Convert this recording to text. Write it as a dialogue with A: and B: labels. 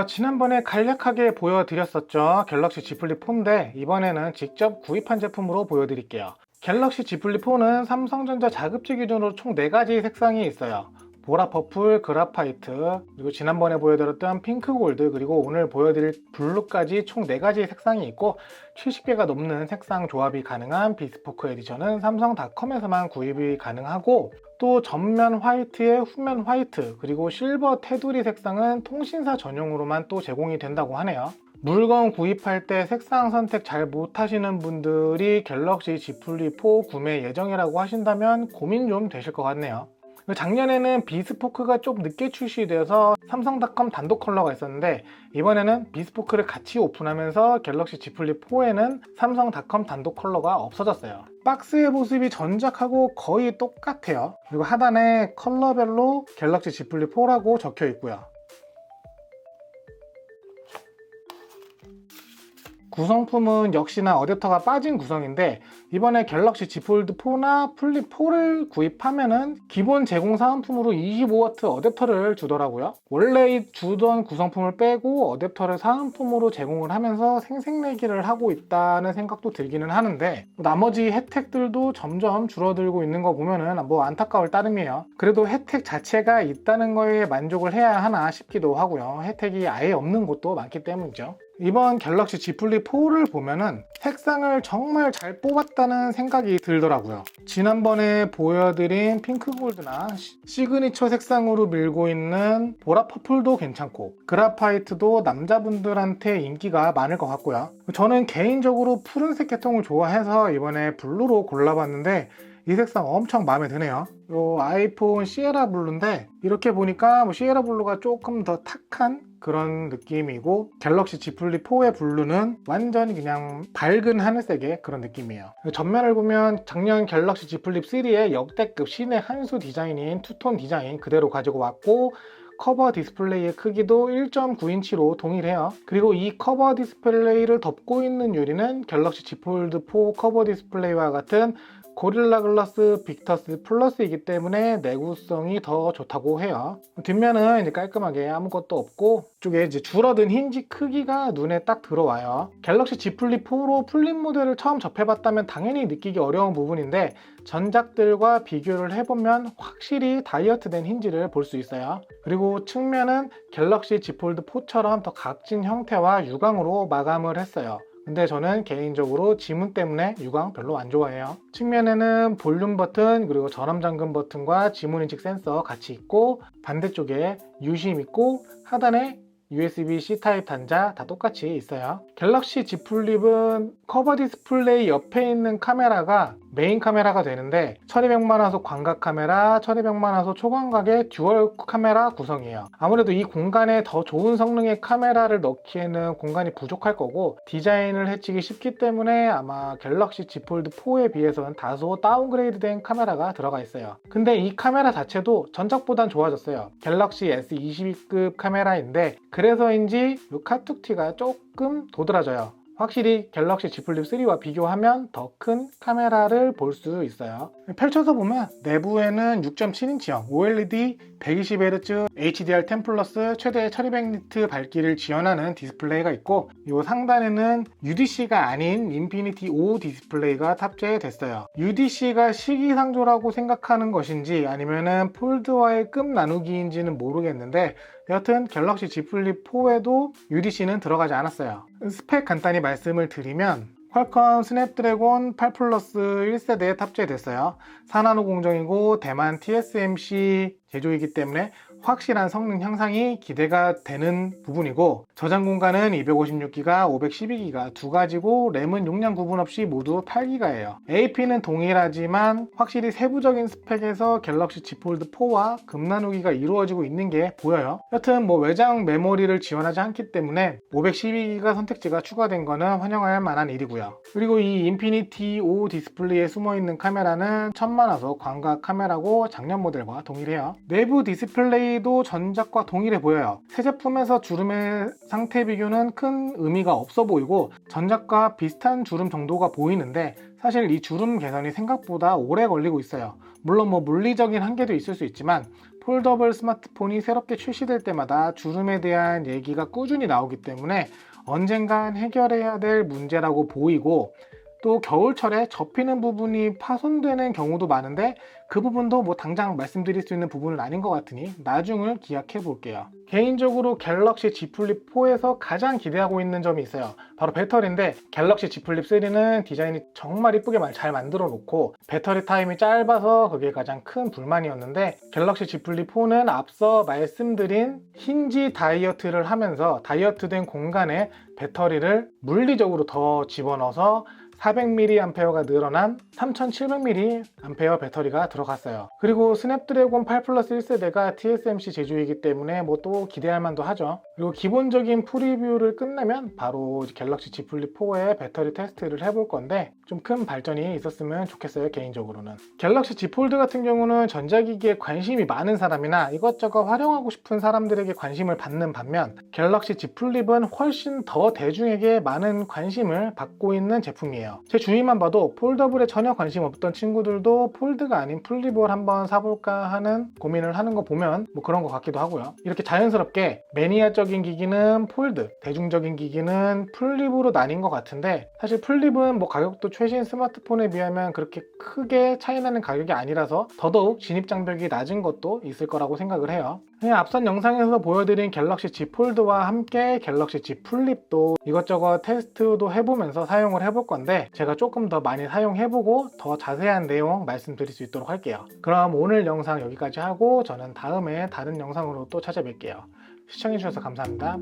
A: 지난번에 간략하게 보여드렸었죠. 갤럭시 Z 플립 4인데 이번에는 직접 구입한 제품으로 보여드릴게요. 갤럭시 Z 플립 4는 삼성전자 자급제 기준으로 총 4가지 색상이 있어요. 보라 퍼플, 그라파이트, 그리고 지난번에 보여드렸던 핑크 골드, 그리고 오늘 보여드릴 블루까지 총 4가지 색상이 있고 70개가 넘는 색상 조합이 가능한 비스포크 에디션은 삼성닷컴에서만 구입이 가능하고, 또 전면 화이트에 후면 화이트, 그리고 실버 테두리 색상은 통신사 전용으로만 또 제공이 된다고 하네요. 물건 구입할 때 색상 선택 잘 못하시는 분들이 갤럭시 Z 플립 4 구매 예정이라고 하신다면 고민 좀 되실 것 같네요. 작년에는 비스포크가 좀 늦게 출시되어서 삼성닷컴 단독 컬러가 있었는데, 이번에는 비스포크를 같이 오픈하면서 갤럭시 Z 플립 4에는 삼성닷컴 단독 컬러가 없어졌어요. 박스의 모습이 전작하고 거의 똑같아요. 그리고 하단에 컬러별로 갤럭시 Z 플립 4라고 적혀 있고요. 구성품은 역시나 어댑터가 빠진 구성인데, 이번에 갤럭시 Z 폴드 4나 플립 4를 구입하면은 기본 제공 사은품으로 25W 어댑터를 주더라고요. 원래 주던 구성품을 빼고 어댑터를 사은품으로 제공을 하면서 생색내기를 하고 있다는 생각도 들기는 하는데, 나머지 혜택들도 점점 줄어들고 있는 거 보면은 뭐 안타까울 따름이에요. 그래도 혜택 자체가 있다는 거에 만족을 해야 하나 싶기도 하고요. 혜택이 아예 없는 곳도 많기 때문이죠. 이번 갤럭시 Z 플립 4를 보면은 색상을 정말 잘 뽑았다는 생각이 들더라고요. 지난번에 보여드린 핑크 골드나 시그니처 색상으로 밀고 있는 보라 퍼플도 괜찮고, 그라파이트도 남자분들한테 인기가 많을 것 같고요. 저는 개인적으로 푸른색 계통을 좋아해서 이번에 블루로 골라봤는데 이 색상 엄청 마음에 드네요. 요 아이폰 시에라 블루인데, 이렇게 보니까 시에라 블루가 조금 더 탁한 그런 느낌이고, 갤럭시 Z 플립 4의 블루는 완전히 그냥 밝은 하늘색의 그런 느낌이에요. 전면을 보면 작년 갤럭시 Z 플립 3의 역대급 신의 한 수 디자인인 투톤 디자인 그대로 가지고 왔고, 커버 디스플레이의 크기도 1.9인치로 동일해요. 그리고 이 커버 디스플레이를 덮고 있는 유리는 갤럭시 Z 폴드 4 커버 디스플레이와 같은 고릴라 글라스 빅터스 플러스이기 때문에 내구성이 더 좋다고 해요. 뒷면은 이제 깔끔하게 아무것도 없고, 이쪽에 이제 줄어든 힌지 크기가 눈에 딱 들어와요. 갤럭시 Z 플립 4로 플립 모델을 처음 접해봤다면 당연히 느끼기 어려운 부분인데, 전작들과 비교를 해보면 확실히 다이어트된 힌지를 볼 수 있어요. 그리고 측면은 갤럭시 Z 폴드 4처럼 더 각진 형태와 유광으로 마감을 했어요. 근데 저는 개인적으로 지문 때문에 유광 별로 안 좋아해요. 측면에는 볼륨 버튼, 그리고 전원 잠금 버튼과 지문 인식 센서 같이 있고, 반대쪽에 유심 있고, 하단에 USB-C 타입 단자 다 똑같이 있어요. 갤럭시 Z 플립은 커버 디스플레이 옆에 있는 카메라가 메인 카메라가 되는데, 1200만화소 광각 카메라, 1200만화소 초광각의 듀얼 카메라 구성이에요. 아무래도 이 공간에 더 좋은 성능의 카메라를 넣기에는 공간이 부족할 거고, 디자인을 해치기 쉽기 때문에 아마 갤럭시 Z 폴드 4에 비해서는 다소 다운그레이드 된 카메라가 들어가 있어요. 근데 이 카메라 자체도 전작보단 좋아졌어요. 갤럭시 S22급 카메라인데, 그래서인지 이 카툭티가 조금 도드라져요. 확실히 갤럭시 Z 플립 3와 비교하면 더 큰 카메라를 볼 수 있어요. 펼쳐서 보면 내부에는 6.7인치형 OLED 120Hz HDR10 플러스 최대 1200니트 밝기를 지원하는 디스플레이가 있고, 이 상단에는 UDC가 아닌 인피니티 O 디스플레이가 탑재됐어요. UDC가 시기상조라고 생각하는 것인지 아니면은 폴드와의 급 나누기인지는 모르겠는데, 여튼 갤럭시 Z 플립 4에도 UDC는 들어가지 않았어요. 스펙 간단히 말씀을 드리면, 퀄컴 스냅드래곤 8 플러스 1세대에 탑재됐어요. 4나노 공정이고 대만 TSMC 제조이기 때문에 확실한 성능 향상이 기대가 되는 부분이고, 저장 공간은 256GB, 512GB 두 가지고, 램은 용량 구분 없이 모두 8GB예요. AP는 동일하지만 확실히 세부적인 스펙에서 갤럭시 Z 폴드 4와 급나누기가 이루어지고 있는 게 보여요. 여튼 외장 메모리를 지원하지 않기 때문에 512GB 선택지가 추가된 거는 환영할 만한 일이고요. 그리고 이 인피니티 O 디스플레이에 숨어있는 카메라는 1000만화소 광각 카메라고 작년 모델과 동일해요. 내부 디스플레이도 전작과 동일해 보여요. 새 제품에서 주름의 상태 비교는 큰 의미가 없어 보이고, 전작과 비슷한 주름 정도가 보이는데, 사실 이 주름 개선이 생각보다 오래 걸리고 있어요. 물론 뭐 물리적인 한계도 있을 수 있지만 폴더블 스마트폰이 새롭게 출시될 때마다 주름에 대한 얘기가 꾸준히 나오기 때문에 언젠간 해결해야 될 문제라고 보이고, 또 겨울철에 접히는 부분이 파손되는 경우도 많은데 그 부분도 뭐 당장 말씀드릴 수 있는 부분은 아닌 것 같으니 나중을 기약해 볼게요. 개인적으로 갤럭시 Z 플립 4에서 가장 기대하고 있는 점이 있어요. 바로 배터리인데, 갤럭시 Z 플립 3는 디자인이 정말 이쁘게 잘 만들어 놓고 배터리 타임이 짧아서 그게 가장 큰 불만이었는데, 갤럭시 Z 플립 4는 앞서 말씀드린 힌지 다이어트를 하면서 다이어트된 공간에 배터리를 물리적으로 더 집어넣어서 400mAh가 늘어난 3700mAh 배터리가 들어갔어요. 그리고 스냅드래곤 8 플러스 1세대가 TSMC 제조이기 때문에 뭐 또 기대할 만도 하죠. 그리고 기본적인 프리뷰를 끝내면 바로 갤럭시 Z 플립 4의 배터리 테스트를 해볼 건데, 좀 큰 발전이 있었으면 좋겠어요, 개인적으로는. 갤럭시 Z 폴드 같은 경우는 전자기기에 관심이 많은 사람이나 이것저것 활용하고 싶은 사람들에게 관심을 받는 반면, 갤럭시 Z 플립은 훨씬 더 대중에게 많은 관심을 받고 있는 제품이에요. 제 주위만 봐도 폴더블에 전혀 관심 없던 친구들도 폴드가 아닌 플립을 한번 사볼까 하는 고민을 하는 거 보면 뭐 그런 것 같기도 하고요. 이렇게 자연스럽게 매니아적인 기기는 폴드, 대중적인 기기는 플립으로 나뉜 것 같은데, 사실 플립은 뭐 가격도 최신 스마트폰에 비하면 그렇게 크게 차이나는 가격이 아니라서 더더욱 진입장벽이 낮은 것도 있을 거라고 생각을 해요. 앞선 영상에서 보여드린 갤럭시 Z 폴드와 함께 갤럭시 Z 플립도 이것저것 테스트도 해보면서 사용을 해볼 건데, 제가 조금 더 많이 사용해보고 더 자세한 내용 말씀드릴 수 있도록 할게요. 그럼 오늘 영상 여기까지 하고 저는 다음에 다른 영상으로 또 찾아뵐게요. 시청해주셔서 감사합니다.